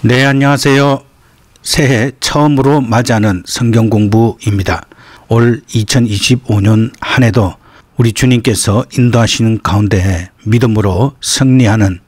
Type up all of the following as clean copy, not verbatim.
네, 안녕하세요. 새해 처음으로 맞이하는 성경 공부입니다. 올 2025년 한 해도 우리 주님께서 인도하시는 가운데 믿음으로 승리하는,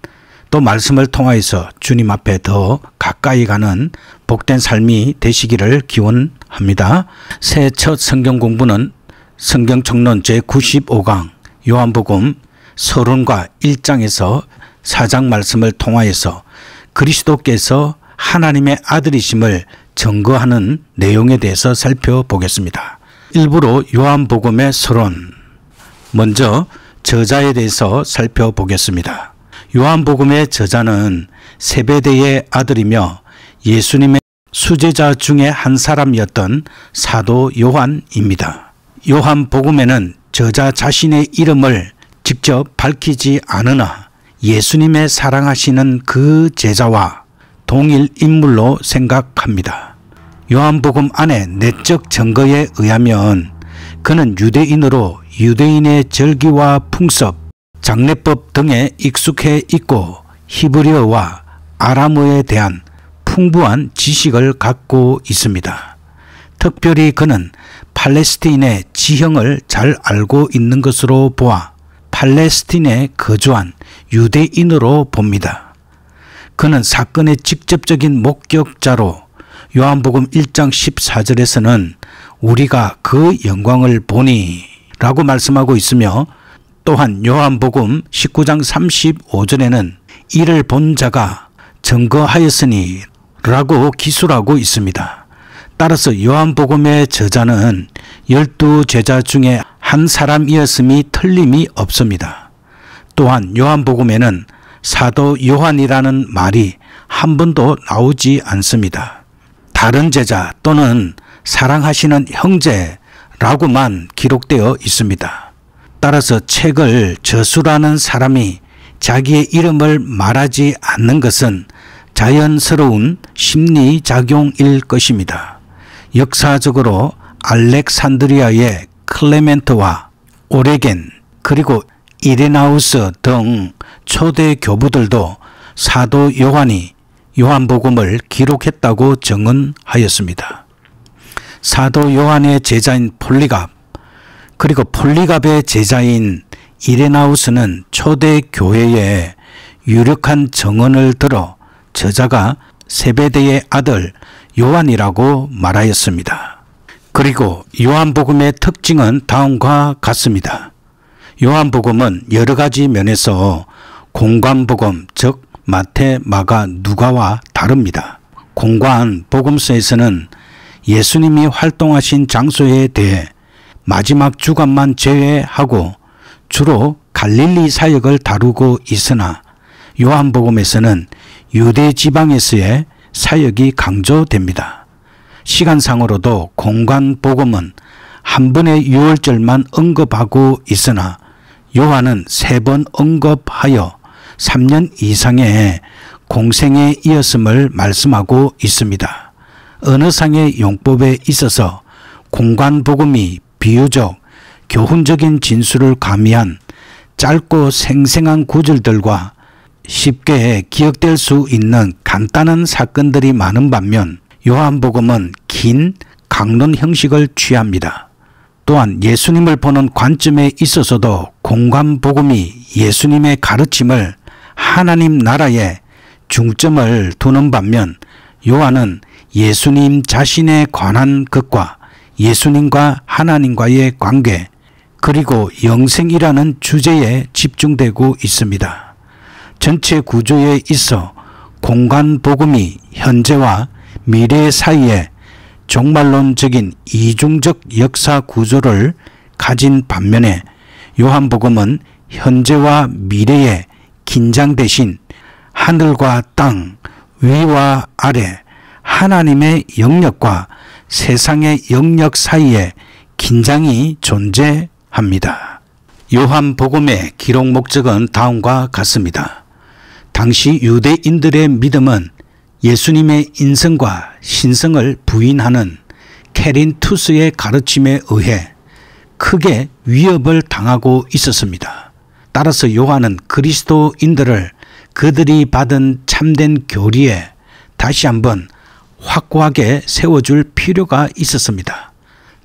또 말씀을 통하여서 주님 앞에 더 가까이 가는 복된 삶이 되시기를 기원합니다. 새해 첫 성경 공부는 성경 총론 제95강 요한복음 서론과 1장에서 4장 말씀을 통하여서 그리스도께서 하나님의 아들이심을 증거하는 내용에 대해서 살펴보겠습니다. 일부러 요한복음의 서론, 먼저 저자에 대해서 살펴보겠습니다. 요한복음의 저자는 세베대의 아들이며 예수님의 수제자 중에 한 사람이었던 사도 요한입니다. 요한복음에는 저자 자신의 이름을 직접 밝히지 않으나 예수님의 사랑하시는 그 제자와 동일 인물로 생각합니다. 요한복음 안에 내적 증거에 의하면 그는 유대인으로 유대인의 절기와 풍습, 장례법 등에 익숙해 있고 히브리어와 아람어에 대한 풍부한 지식을 갖고 있습니다. 특별히 그는 팔레스틴의 지형을 잘 알고 있는 것으로 보아 팔레스틴에 거주한 유대인으로 봅니다. 그는 사건의 직접적인 목격자로 요한복음 1장 14절에서는 우리가 그 영광을 보니 라고 말씀하고 있으며, 또한 요한복음 19장 35절에는 이를 본 자가 증거하였으니 라고 기술하고 있습니다. 따라서 요한복음의 저자는 12제자 중에 한 사람이었음이 틀림이 없습니다. 또한 요한복음에는 사도 요한이라는 말이 한 번도 나오지 않습니다. 다른 제자 또는 사랑하시는 형제라고만 기록되어 있습니다. 따라서 책을 저술하는 사람이 자기의 이름을 말하지 않는 것은 자연스러운 심리작용일 것입니다. 역사적으로 알렉산드리아의 클레멘트와 오레겐 그리고 이레나우스 등 초대 교부들도 사도 요한이 요한복음을 기록했다고 증언하였습니다. 사도 요한의 제자인 폴리갑, 그리고 폴리갑의 제자인 이레나우스는 초대 교회의 유력한 증언을 들어 저자가 세베대의 아들 요한이라고 말하였습니다. 그리고 요한복음의 특징은 다음과 같습니다. 요한복음은 여러 가지 면에서 공관복음, 즉 마태, 마가, 누가와 다릅니다. 공관복음서에서는 예수님이 활동하신 장소에 대해 마지막 주간만 제외하고 주로 갈릴리 사역을 다루고 있으나, 요한복음에서는 유대 지방에서의 사역이 강조됩니다. 시간상으로도 공관복음은 한 번의 유월절만 언급하고 있으나 요한은 3번 언급하여 3년 이상의 공생에 이었음을 말씀하고 있습니다. 언어상의 용법에 있어서 공관복음이 비유적, 교훈적인 진술을 가미한 짧고 생생한 구절들과 쉽게 기억될 수 있는 간단한 사건들이 많은 반면, 요한복음은 긴 강론 형식을 취합니다. 또한 예수님을 보는 관점에 있어서도 공관복음이 예수님의 가르침을 하나님 나라에 중점을 두는 반면, 요한은 예수님 자신에 관한 것과 예수님과 하나님과의 관계, 그리고 영생이라는 주제에 집중되고 있습니다. 전체 구조에 있어 공관복음이 현재와 미래 사이에 종말론적인 이중적 역사 구조를 가진 반면에, 요한복음은 현재와 미래의 긴장 대신 하늘과 땅, 위와 아래, 하나님의 영역과 세상의 영역 사이에 긴장이 존재합니다. 요한복음의 기록 목적은 다음과 같습니다. 당시 유대인들의 믿음은 예수님의 인성과 신성을 부인하는 케린투스의 가르침에 의해 크게 위협을 당하고 있었습니다. 따라서 요한은 그리스도인들을 그들이 받은 참된 교리에 다시 한번 확고하게 세워줄 필요가 있었습니다.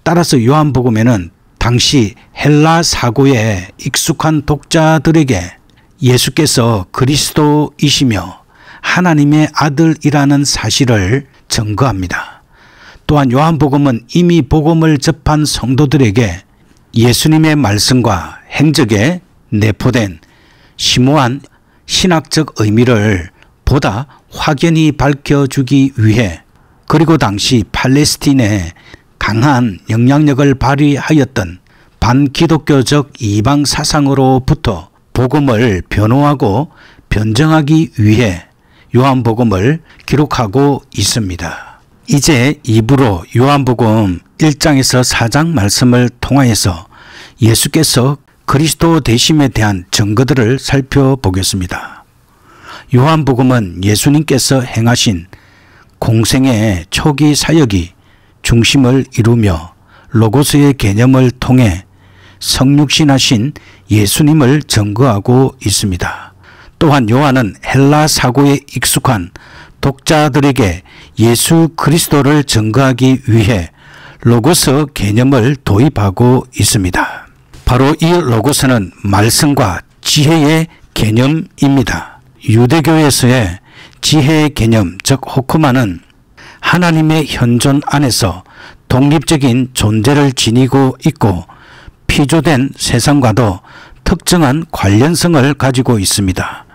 따라서 요한복음에는 당시 헬라 사고에 익숙한 독자들에게 예수께서 그리스도이시며 하나님의 아들이라는 사실을 증거합니다. 또한 요한복음은 이미 복음을 접한 성도들에게 예수님의 말씀과 행적에 내포된 심오한 신학적 의미를 보다 확연히 밝혀주기 위해, 그리고 당시 팔레스틴에 강한 영향력을 발휘하였던 반기독교적 이방 사상으로부터 복음을 변호하고 변정하기 위해 요한복음을 기록하고 있습니다. 이제 2부로 요한복음 1장에서 4장 말씀을 통하여서 예수께서 그리스도 되심에 대한 증거들을 살펴보겠습니다. 요한복음은 예수님께서 행하신 공생의 초기 사역이 중심을 이루며 로고스의 개념을 통해 성육신하신 예수님을 증거하고 있습니다. 또한 요한은 헬라 사고에 익숙한 독자들에게 예수 그리스도를 증거하기 위해 로고스 개념을 도입하고 있습니다. 바로 이 로고스는 말씀과 지혜의 개념입니다. 유대교에서의 지혜의 개념, 즉 호크마는 하나님의 현존 안에서 독립적인 존재를 지니고 있고 피조된 세상과도 특정한 관련성을 가지고 있습니다.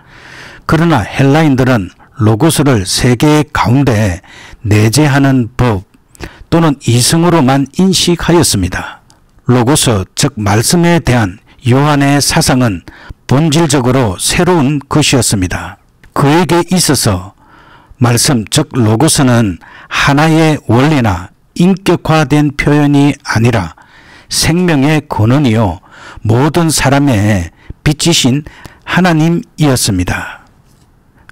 그러나 헬라인들은 로고스를 세계 가운데 내재하는 법 또는 이성으로만 인식하였습니다. 로고스, 즉 말씀에 대한 요한의 사상은 본질적으로 새로운 것이었습니다. 그에게 있어서 말씀, 즉 로고스는 하나의 원리나 인격화된 표현이 아니라 생명의 근원이요 모든 사람의 빛이신 하나님이었습니다.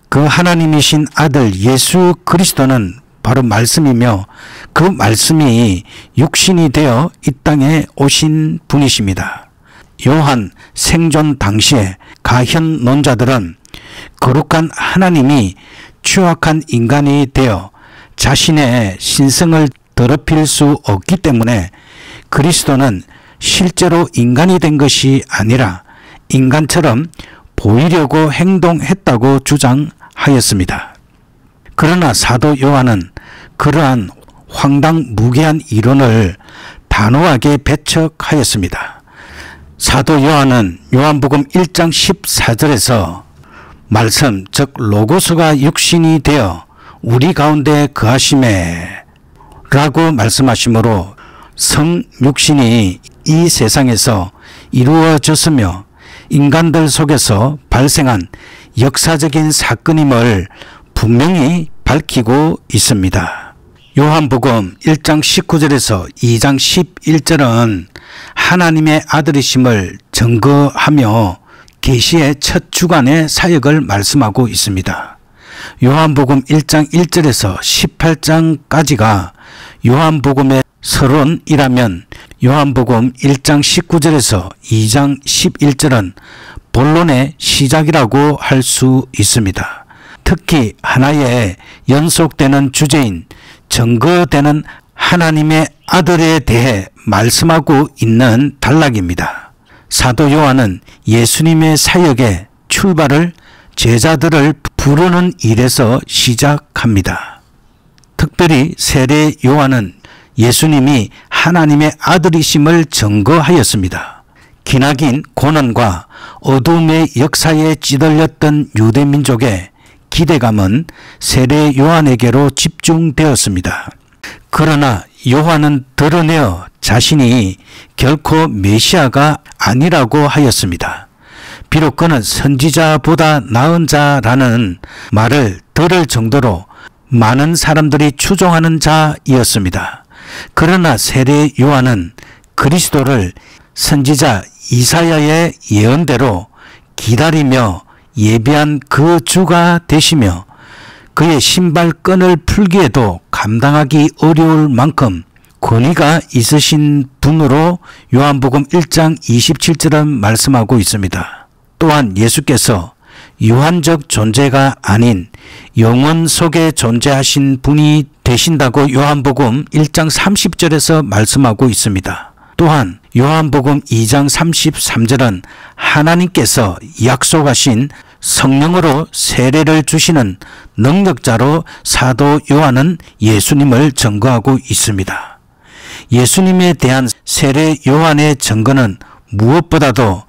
그 하나님이신 아들 예수 그리스도는 바로 말씀이며 그 말씀이 육신이 되어 이 땅에 오신 분이십니다. 요한 생존 당시에 가현론자들은 거룩한 하나님이 추악한 인간이 되어 자신의 신성을 더럽힐 수 없기 때문에 그리스도는 실제로 인간이 된 것이 아니라 인간처럼 보이려고 행동했다고 주장하였습니다. 그러나 사도 요한은 그러한 황당무계한 이론을 단호하게 배척하였습니다. 사도 요한은 요한복음 1장 14절에서 말씀, 즉 로고스가 육신이 되어 우리 가운데 거하심에 라고 말씀하시므로 성육신이 이 세상에서 이루어졌으며 인간들 속에서 발생한 역사적인 사건임을 분명히 밝히고 있습니다. 요한복음 1장 19절에서 2장 11절은 하나님의 아들이심을 증거하며 계시의 첫 주간의 사역을 말씀하고 있습니다. 요한복음 1장 1절에서 18장까지가 요한복음의 서론이라면 요한복음 1장 19절에서 2장 11절은 본론의 시작이라고 할 수 있습니다. 특히 하나의 연속되는 주제인 증거되는 하나님의 아들에 대해 말씀하고 있는 단락입니다. 사도 요한은 예수님의 사역의 출발을 제자들을 부르는 일에서 시작합니다. 특별히 세례 요한은 예수님이 하나님의 아들이심을 증거하였습니다. 기나긴 고난과 어둠의 역사에 찌들렸던 유대민족의 기대감은 세례 요한에게로 집중되었습니다. 그러나 요한은 드러내어 자신이 결코 메시아가 아니라고 하였습니다. 비록 그는 선지자보다 나은 자라는 말을 들을 정도로 많은 사람들이 추종하는 자이었습니다. 그러나 세례 요한은 그리스도를 선지자 이사야의 예언대로 기다리며 예비한 그 주가 되시며 그의 신발끈을 풀기에도 감당하기 어려울 만큼 권위가 있으신 분으로 요한복음 1장 27절은 말씀하고 있습니다. 또한 예수께서 유한적 존재가 아닌 영원 속에 존재하신 분이 되신다고 요한복음 1장 30절에서 말씀하고 있습니다. 또한 요한복음 2장 33절은 하나님께서 약속하신 성령으로 세례를 주시는 능력자로 사도 요한은 예수님을 증거하고 있습니다. 예수님에 대한 세례 요한의 증거는 무엇보다도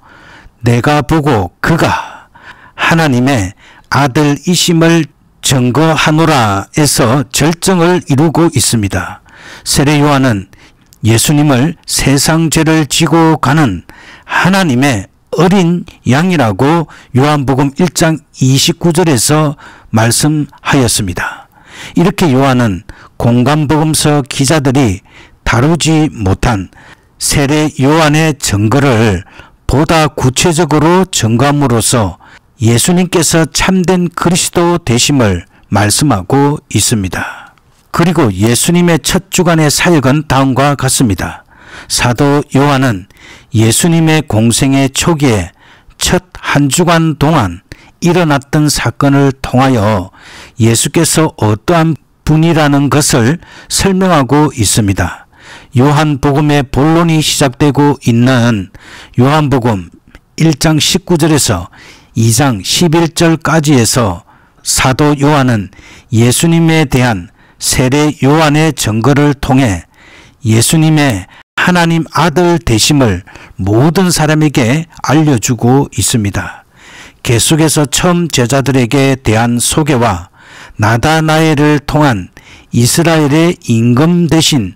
내가 보고 그가 하나님의 아들이심을 증거하노라에서 절정을 이루고 있습니다. 세례 요한은 예수님을 세상 죄를 지고 가는 하나님의 어린 양이라고 요한복음 1장 29절에서 말씀하였습니다. 이렇게 요한은 공관복음서 기자들이 다루지 못한 세례 요한의 증거를 보다 구체적으로 증거함으로써 예수님께서 참된 그리스도 되심을 말씀하고 있습니다. 그리고 예수님의 첫 주간의 사역은 다음과 같습니다. 사도 요한은 예수님의 공생의 초기에 첫 한 주간 동안 일어났던 사건을 통하여 예수께서 어떠한 분이라는 것을 설명하고 있습니다. 요한복음의 본론이 시작되고 있는 요한복음 1장 19절에서 2장 11절까지에서 사도 요한은 예수님에 대한 세례 요한의 증거를 통해 예수님의 하나님 아들 되심을 모든 사람에게 알려주고 있습니다. 계속해서 처음 제자들에게 대한 소개와 나다나엘을 통한 이스라엘의 임금 되신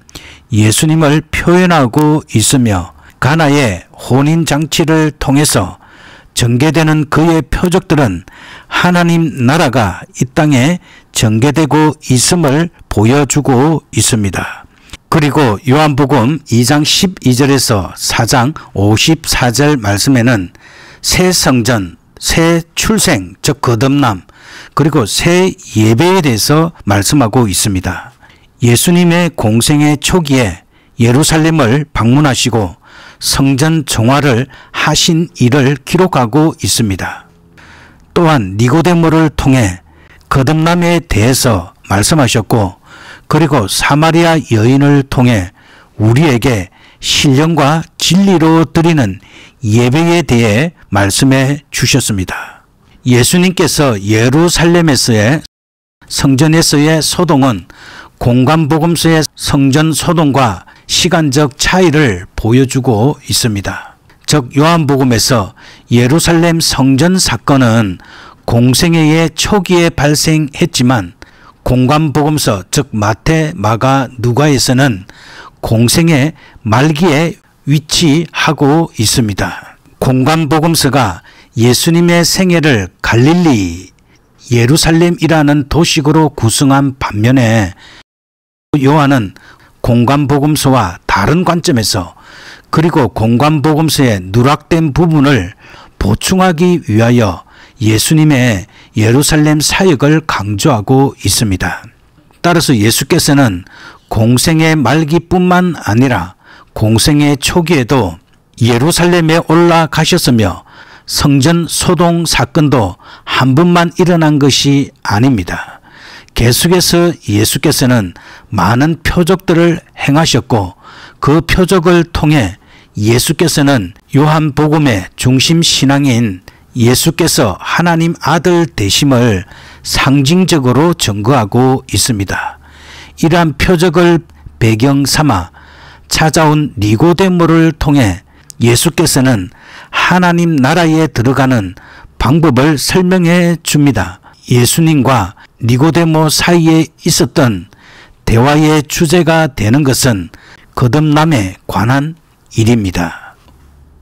예수님을 표현하고 있으며 가나의 혼인잔치를 통해서 전개되는 그의 표적들은 하나님 나라가 이 땅에 전개되고 있음을 보여주고 있습니다. 그리고 요한복음 2장 12절에서 4장 54절 말씀에는 새 성전, 새 출생, 즉 거듭남, 그리고 새 예배에 대해서 말씀하고 있습니다. 예수님의 공생의 초기에 예루살렘을 방문하시고 성전 정화를 하신 일을 기록하고 있습니다. 또한 니고데모를 통해 거듭남에 대해서 말씀하셨고, 그리고 사마리아 여인을 통해 우리에게 신령과 진리로 드리는 예배에 대해 말씀해 주셨습니다. 예수님께서 예루살렘에서의 성전에서의 소동은 공관복음서의 성전 소동과 시간적 차이를 보여주고 있습니다. 즉 요한복음에서 예루살렘 성전 사건은 공생애의 초기에 발생했지만 공관복음서 즉 마태, 마가, 누가에서는 공생의 말기에 위치하고 있습니다. 공관복음서가 예수님의 생애를 갈릴리, 예루살렘이라는 도식으로 구성한 반면에 요한은 공관복음서와 다른 관점에서 그리고 공관복음서의 누락된 부분을 보충하기 위하여 예수님의 예루살렘 사역을 강조하고 있습니다. 따라서 예수께서는 공생의 말기뿐만 아니라 공생의 초기에도 예루살렘에 올라가셨으며 성전 소동 사건도 한 번만 일어난 것이 아닙니다. 계속해서 예수께서는 많은 표적들을 행하셨고 그 표적을 통해 예수께서는 요한복음의 중심 신앙인 예수께서 하나님 아들 되심을 상징적으로 증거하고 있습니다. 이러한 표적을 배경 삼아 찾아온 니고데모를 통해 예수께서는 하나님 나라에 들어가는 방법을 설명해 줍니다. 예수님과 니고데모 사이에 있었던 대화의 주제가 되는 것은 거듭남에 관한 일입니다.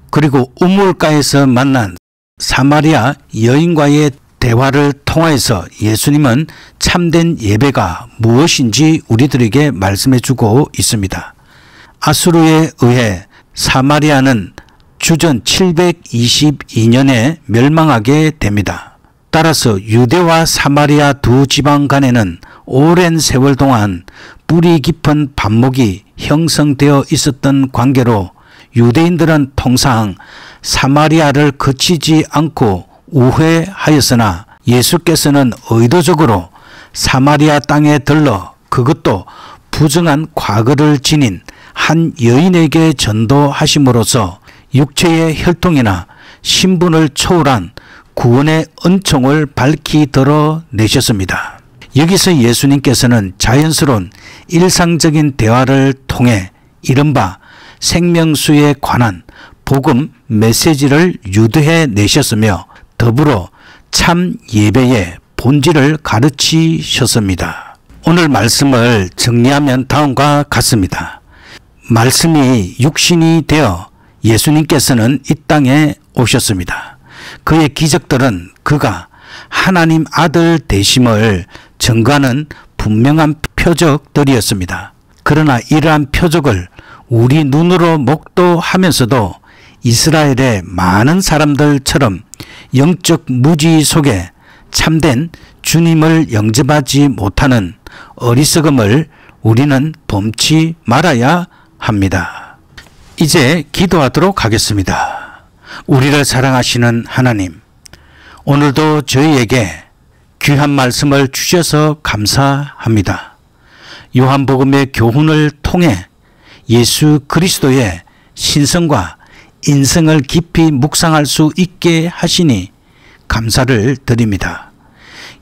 그리고 우물가에서 만난 사마리아 여인과의 대화를 통해서 예수님은 참된 예배가 무엇인지 우리들에게 말씀해 주고 있습니다. 아수르에 의해 사마리아는 주전 722년에 멸망하게 됩니다. 따라서 유대와 사마리아 두 지방 간에는 오랜 세월 동안 뿌리 깊은 반목이 형성되어 있었던 관계로 유대인들은 통상 사마리아를 거치지 않고 우회하였으나 예수께서는 의도적으로 사마리아 땅에 들러 그것도 부정한 과거를 지닌 한 여인에게 전도하심으로써 육체의 혈통이나 신분을 초월한 구원의 은총을 밝히 드러내셨습니다. 여기서 예수님께서는 자연스러운 일상적인 대화를 통해 이른바 생명수에 관한 복음 메시지를 유도해 내셨으며 더불어 참 예배의 본질을 가르치셨습니다. 오늘 말씀을 정리하면 다음과 같습니다. 말씀이 육신이 되어 예수님께서는 이 땅에 오셨습니다. 그의 기적들은 그가 하나님 아들 되심을 증거하는 분명한 표적들이었습니다. 그러나 이러한 표적을 우리 눈으로 목도하면서도 이스라엘의 많은 사람들처럼 영적 무지 속에 참된 주님을 영접하지 못하는 어리석음을 우리는 범치 말아야 합니다. 이제 기도하도록 하겠습니다. 우리를 사랑하시는 하나님, 오늘도 저희에게 귀한 말씀을 주셔서 감사합니다. 요한복음의 교훈을 통해 예수 그리스도의 신성과 인성을 깊이 묵상할 수 있게 하시니 감사를 드립니다.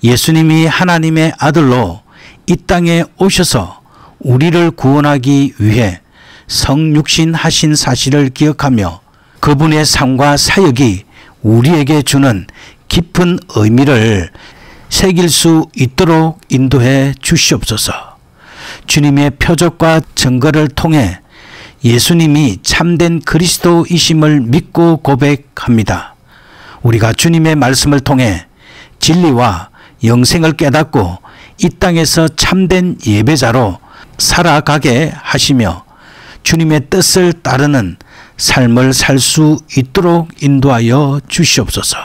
예수님이 하나님의 아들로 이 땅에 오셔서 우리를 구원하기 위해 성육신 하신 사실을 기억하며 그분의 삶과 사역이 우리에게 주는 깊은 의미를 새길 수 있도록 인도해 주시옵소서. 주님의 표적과 증거를 통해 예수님이 참된 그리스도이심을 믿고 고백합니다. 우리가 주님의 말씀을 통해 진리와 영생을 깨닫고 이 땅에서 참된 예배자로 살아가게 하시며 주님의 뜻을 따르는 삶을 살 수 있도록 인도하여 주시옵소서.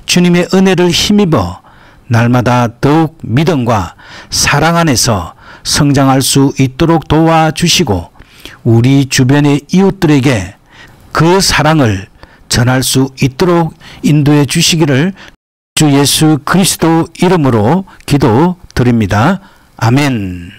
주님의 은혜를 힘입어 날마다 더욱 믿음과 사랑 안에서 성장할 수 있도록 도와주시고 우리 주변의 이웃들에게 그 사랑을 전할 수 있도록 인도해 주시기를 주 예수 그리스도 이름으로 기도드립니다. 아멘.